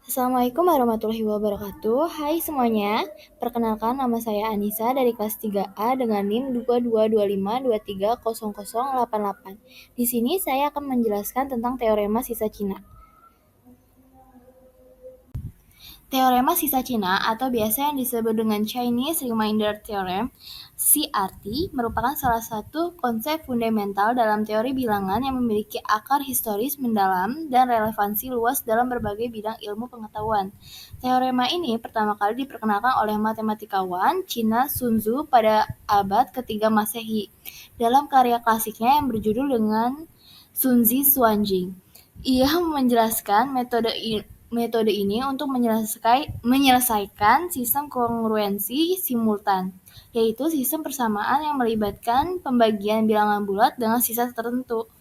Assalamualaikum warahmatullahi wabarakatuh. Hai semuanya, perkenalkan nama saya Anissa dari kelas 3A dengan NIM 2225230088. Di sini saya akan menjelaskan tentang teorema sisa Cina. Teorema sisa Cina atau biasa yang disebut dengan Chinese Remainder Theorem (CRT) merupakan salah satu konsep fundamental dalam teori bilangan yang memiliki akar historis mendalam dan relevansi luas dalam berbagai bidang ilmu pengetahuan. Teorema ini pertama kali diperkenalkan oleh matematikawan Cina Sun Tzu pada abad ketiga Masehi dalam karya klasiknya yang berjudul dengan Sunzi Suanjing. Ia menjelaskan metode ini untuk menyelesaikan sistem kongruensi simultan, yaitu sistem persamaan yang melibatkan pembagian bilangan bulat dengan sisa tertentu.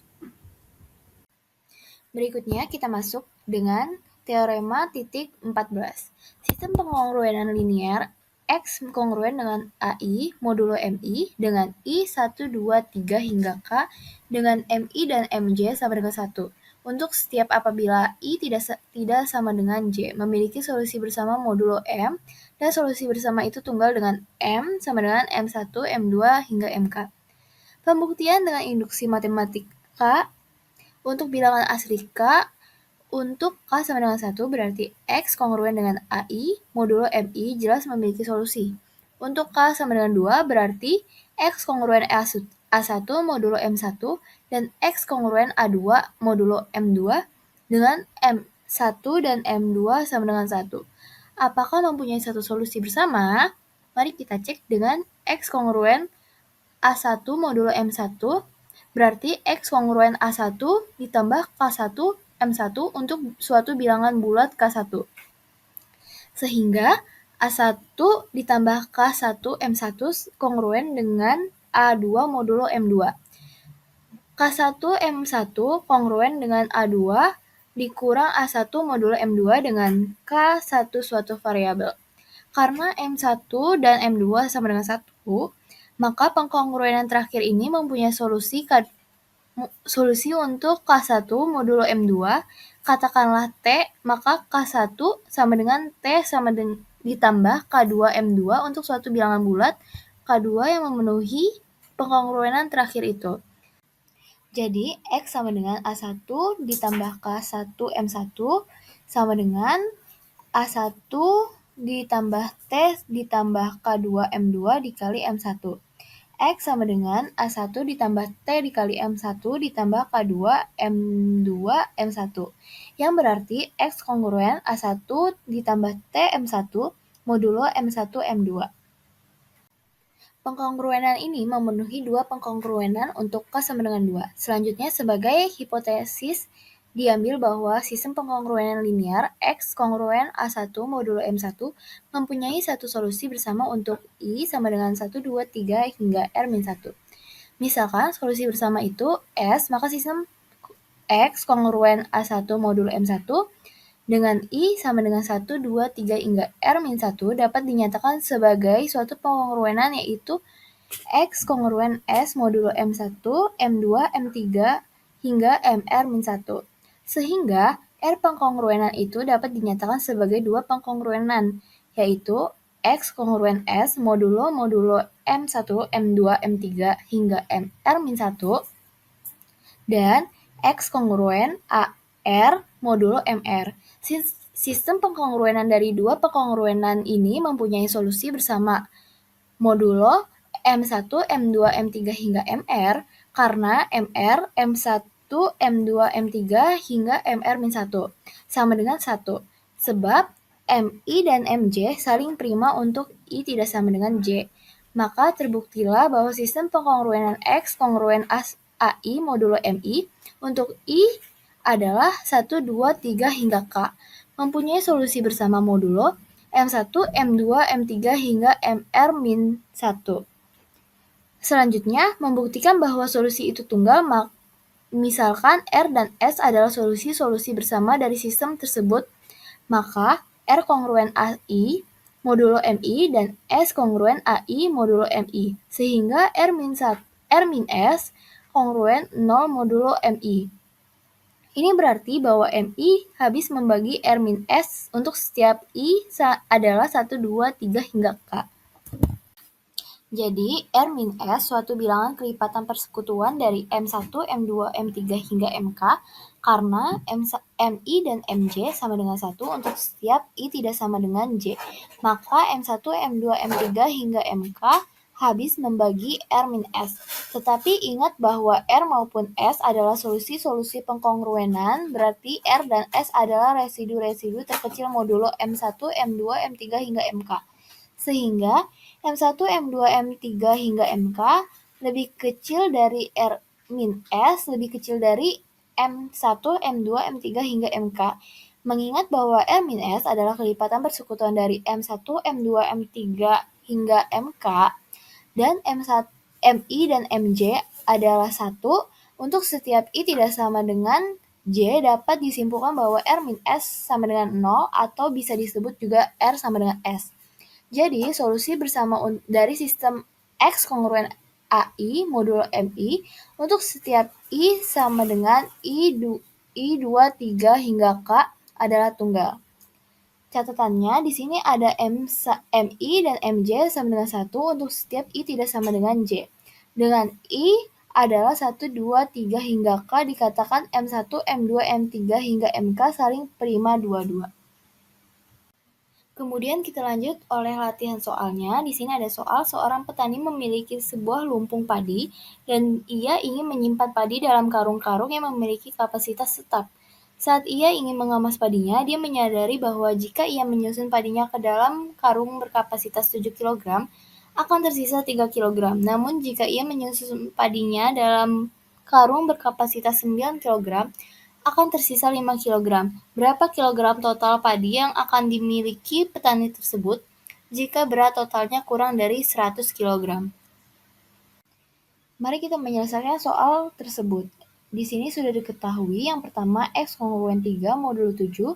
Berikutnya kita masuk dengan teorema titik 14. Sistem pengkongruenan linear X kongruen dengan AI modulo MI dengan I 1, 2, 3 hingga K dengan MI dan MJ sama dengan 1. Untuk setiap apabila I tidak sama dengan J, memiliki solusi bersama modulo M, dan solusi bersama itu tunggal dengan M sama dengan M1, M2 hingga MK. Pembuktian dengan induksi matematika untuk bilangan asli K, untuk K sama dengan 1 berarti X kongruen dengan AI modulo MI jelas memiliki solusi. Untuk K sama dengan 2 berarti X kongruen A1 modulo M1 dan X kongruen A2 modulo M2 dengan M1 dan M2 sama dengan 1. Apakah mempunyai satu solusi bersama? Mari kita cek dengan X kongruen A1 modulo M1 berarti X kongruen A1 ditambah K1 M1 untuk suatu bilangan bulat K1. Sehingga A1 ditambah K1 M1 kongruen dengan A2 modulo M2. K1 M1 kongruen dengan A2 dikurang A1 modulo M2 dengan K1 suatu variabel. Karena M1 dan M2 sama dengan 1, maka pengkongruenan terakhir ini mempunyai solusi untuk K1 modulo M2, katakanlah T, maka K1 sama dengan T ditambah K2 M2 untuk suatu bilangan bulat K2 yang memenuhi pengkongruenan terakhir itu. Jadi, X sama dengan A1 ditambah K1 M1 sama dengan A1 ditambah T ditambah K2 M2 dikali M1. X sama dengan A1 ditambah T dikali M1 ditambah K2 M2 M1. Yang berarti X kongruen A1 ditambah T M1 modulo M1 M2. Pengkongruenan ini memenuhi dua pengkongruenan untuk K sama dengan 2. Selanjutnya, sebagai hipotesis, diambil bahwa sistem pengkongruenan linear X kongruen A1 modulo M1 mempunyai satu solusi bersama untuk I sama dengan 1, 2, 3 hingga R-1. Misalkan solusi bersama itu S, maka sistem X kongruen A1 modulo M1 dengan I sama dengan 1, 2, 3 hingga R-1 dapat dinyatakan sebagai suatu pengkongruenan yaitu X kongruen S modulo M1, M2, M3 hingga MR-1. Sehingga R pengkongruenan itu dapat dinyatakan sebagai dua pengkongruenan, yaitu X kongruen S modulo M1, M2, M3 hingga MR-1 dan X kongruen AR modulo MR. Sistem pengkongruenan dari dua pengkongruenan ini mempunyai solusi bersama modulo M1, M2, M3 hingga MR karena MR, M1, M2, M3 hingga MR-1 sama dengan 1. Sebab MI dan MJ saling prima untuk I tidak sama dengan J. Maka terbuktilah bahwa sistem pengkongruenan X kongruen AI modulo MI untuk I adalah 1, 2, 3 hingga K mempunyai solusi bersama modulo M1, M2, M3 hingga MR-1. Selanjutnya, membuktikan bahwa solusi itu tunggal, misalkan R dan S adalah solusi-solusi bersama dari sistem tersebut, maka R kongruen AI modulo MI dan S kongruen AI modulo MI, sehingga R-S kongruen 0 modulo MI. Ini berarti bahwa MI habis membagi R-S untuk setiap I adalah 1, 2, 3 hingga K. Jadi, R-S suatu bilangan kelipatan persekutuan dari M1, M2, M3 hingga MK karena MI dan MJ sama dengan 1 untuk setiap I tidak sama dengan J. Maka M1, M2, M3 hingga MK habis membagi R-S. Tetapi ingat bahwa R maupun S adalah solusi-solusi pengkongruenan, berarti R dan S adalah residu-residu terkecil modulo M1, M2, M3 hingga MK. Sehingga M1, M2, M3 hingga MK lebih kecil dari R-S, lebih kecil dari M1, M2, M3 hingga MK. Mengingat bahwa R-S adalah kelipatan persekutuan dari M1, M2, M3 hingga MK, dan MI dan MJ adalah 1, untuk setiap I tidak sama dengan J dapat disimpulkan bahwa R-S sama dengan 0 atau bisa disebut juga R sama dengan S. Jadi, solusi bersama dari sistem X kongruen AI modulo MI untuk setiap I sama dengan I2, 3 hingga K adalah tunggal. Catatannya, di sini ada MI dan MJ sama dengan 1 untuk setiap I tidak sama dengan J. Dengan I adalah 1, 2, 3 hingga K dikatakan M1, M2, M3 hingga MK saling prima dua-dua. Kemudian kita lanjut oleh latihan soalnya. Di sini ada soal, seorang petani memiliki sebuah lumpung padi dan ia ingin menyimpan padi dalam karung-karung yang memiliki kapasitas tetap. Saat ia ingin mengemas padinya, dia menyadari bahwa jika ia menyusun padinya ke dalam karung berkapasitas 7 kg, akan tersisa 3 kg. Namun jika ia menyusun padinya dalam karung berkapasitas 9 kg, akan tersisa 5 kg. Berapa kilogram total padi yang akan dimiliki petani tersebut jika berat totalnya kurang dari 100 kg? Mari kita menyelesaikan soal tersebut. Di sini sudah diketahui yang pertama X kongruen 3 modulo 7,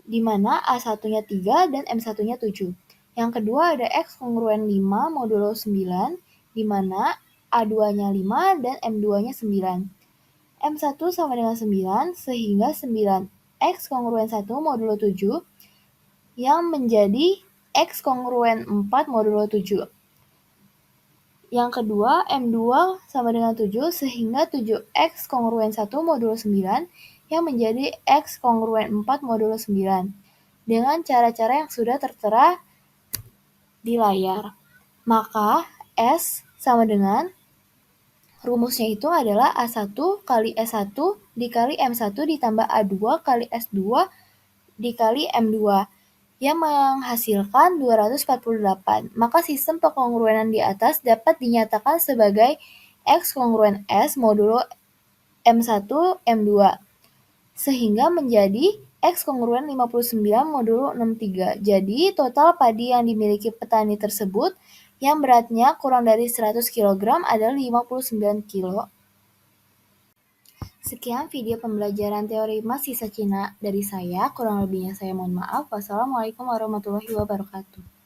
di mana A1-nya 3 dan M1-nya 7. Yang kedua ada X kongruen 5 modulo 9, di mana A2-nya 5 dan M2-nya 9. M1 sama dengan 9, sehingga 9 X kongruen 1 modulo 7 yang menjadi X kongruen 4 modulo 7. Yang kedua, M2 sama dengan 7, sehingga 7X kongruen 1 modulo 9 yang menjadi X kongruen 4 modulo 9. Dengan cara-cara yang sudah tertera di layar. Maka S sama dengan rumusnya itu adalah A1 kali S1 dikali M1 ditambah A2 kali S2 dikali M2 yang menghasilkan 248. Maka sistem pengkongruenan di atas dapat dinyatakan sebagai X kongruen S modulo M1 M2 sehingga menjadi X kongruen 59 modulo 63. Jadi total padi yang dimiliki petani tersebut yang beratnya kurang dari 100 kg adalah 59 kg. Sekian video pembelajaran teori Mas sisa Cina dari saya. Kurang lebihnya saya mohon maaf. Wassalamualaikum warahmatullahi wabarakatuh.